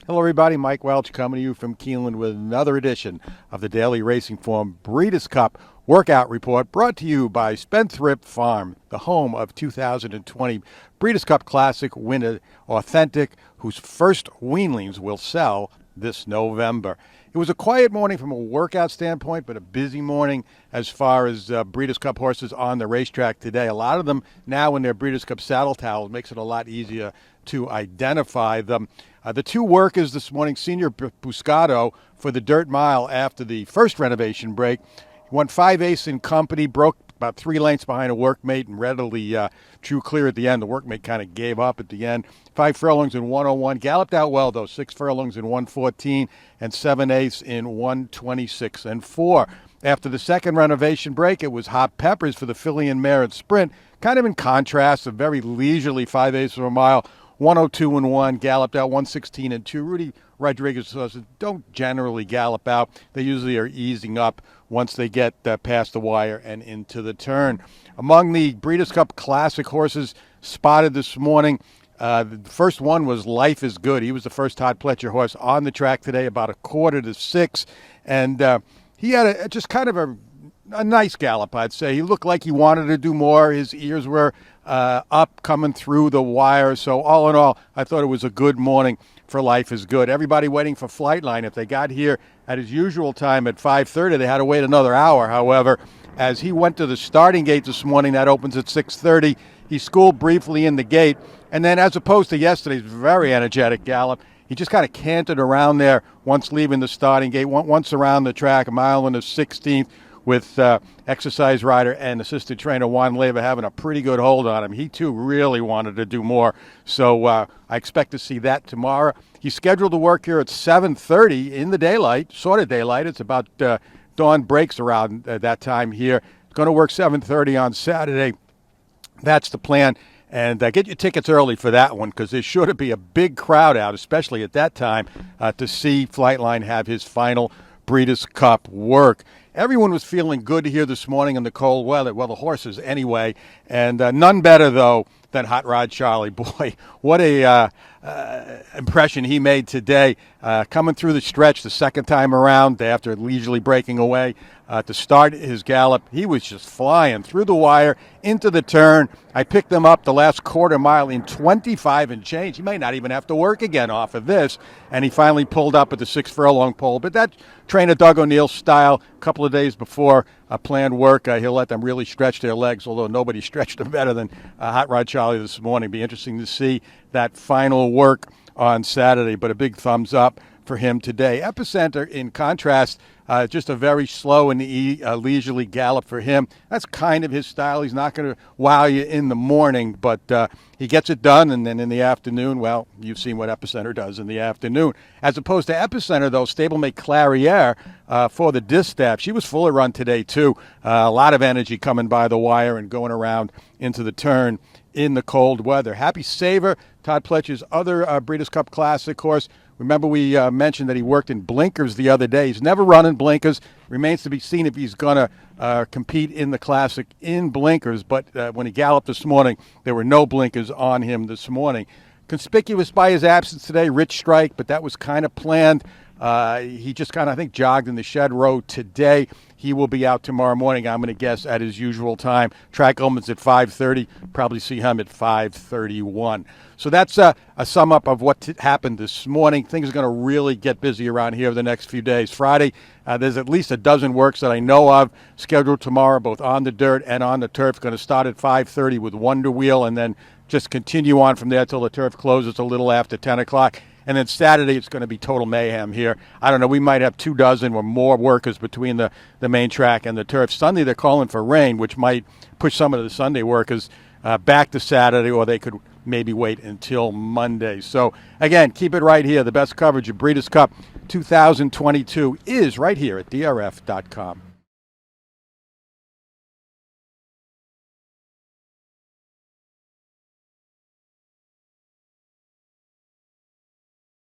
Hello, everybody. Mike Welsch coming to you from Keeneland with another edition of the Daily Racing Form Breeders' Cup Workout Report, brought to you by Spendthrift Farm, the home of 2020 Breeders' Cup Classic winner Authentic, whose first weanlings will sell this November. It was a quiet morning from a workout standpoint, but a busy morning as far as Breeders' Cup horses on the racetrack today. A lot of them now in their Breeders' Cup saddle towels makes it a lot easier to identify them. The two workers this morning, Senior Buscato for the Dirt Mile after the first renovation break, won 5/8 in company, broke about 3 lengths behind a workmate and readily drew clear at the end. The workmate kind of gave up at the end. 5 furlongs in 101. Galloped out well, though. 6 furlongs in 114 and 7/8 in 126 and 4. After the second renovation break, it was Hot Peppers for the filly and mare at Sprint. Kind of in contrast, a very leisurely 5/8 of a mile. 102 and 1, galloped out 116 and 2. Rudy Rodriguez horses don't generally gallop out. They usually are easing up once they get past the wire and into the turn. Among the Breeders' Cup Classic horses spotted this morning, the first one was Life is Good. He was the first Todd Pletcher horse on the track today, about 5:45, and he had just kind of a nice gallop, I'd say. He looked like he wanted to do more. His ears were up, coming through the wire. So all in all, I thought it was a good morning for Life is Good. Everybody waiting for Flightline. If they got here at his usual time at 5:30, they had to wait another hour. However, as he went to the starting gate this morning, that opens at 6:30, he schooled briefly in the gate. And then as opposed to yesterday's very energetic gallop, he just kind of cantered around there once leaving the starting gate, once around the track, a mile and a 16th, with exercise rider and assistant trainer Juan Leyva having a pretty good hold on him. He, too, really wanted to do more. So I expect to see that tomorrow. He's scheduled to work here at 7:30 in the daylight, sort of daylight. It's about dawn breaks around that time here. He's going to work 7:30 on Saturday. That's the plan. And get your tickets early for that one, because there's sure to be a big crowd out, especially at that time, to see Flightline have his final Breeders' Cup work. Everyone was feeling good here this morning in the cold weather. Well, the horses anyway. And none better, though, than Hot Rod Charlie. Boy, what a impression he made today. Coming through the stretch the second time around after leisurely breaking away to start his gallop. He was just flying through the wire into the turn. I picked him up the last quarter mile in 25 and change. He may not even have to work again off of this. And he finally pulled up at the 6 furlong pole. But that trainer Doug O'Neill's style, a couple of days before planned work, he'll let them really stretch their legs, although nobody stretched them better than Hot Rod Charlie this morning. Be interesting to see that final work on Saturday, but a big thumbs up for him today. Epicenter, in contrast, just a very slow and leisurely gallop for him. That's kind of his style. He's not going to wow you in the morning, but he gets it done, and then in the afternoon, well, you've seen what Epicenter does in the afternoon. As opposed to Epicenter, though, stablemate Clariere for the distaff, she was full of run today, too. A lot of energy coming by the wire and going around into the turn in the cold weather. Happy Saver, Todd Pletcher's other Breeders' Cup Classic horse. Remember, we mentioned that he worked in blinkers the other day. He's never run in blinkers. Remains to be seen if he's going to compete in the Classic in blinkers. But when he galloped this morning, there were no blinkers on him this morning. Conspicuous by his absence today, Rich Strike, but that was kind of planned. He just kind of, I think, jogged in the shed row today. He will be out tomorrow morning, I'm going to guess, at his usual time. Track opens at 5:30. Probably see him at 5:31. So that's a sum up of what happened this morning. Things are going to really get busy around here the next few days. Friday, there's at least a dozen works that I know of scheduled tomorrow, both on the dirt and on the turf. Going to start at 5:30 with Wonder Wheel, and then just continue on from there till the turf closes a little after 10 o'clock. And then Saturday, it's going to be total mayhem here. I don't know, we might have 24 or more workers between the main track and the turf. Sunday, they're calling for rain, which might push some of the Sunday workers back to Saturday, or they could maybe wait until Monday. So, again, keep it right here. The best coverage of Breeders' Cup 2022 is right here at DRF.com.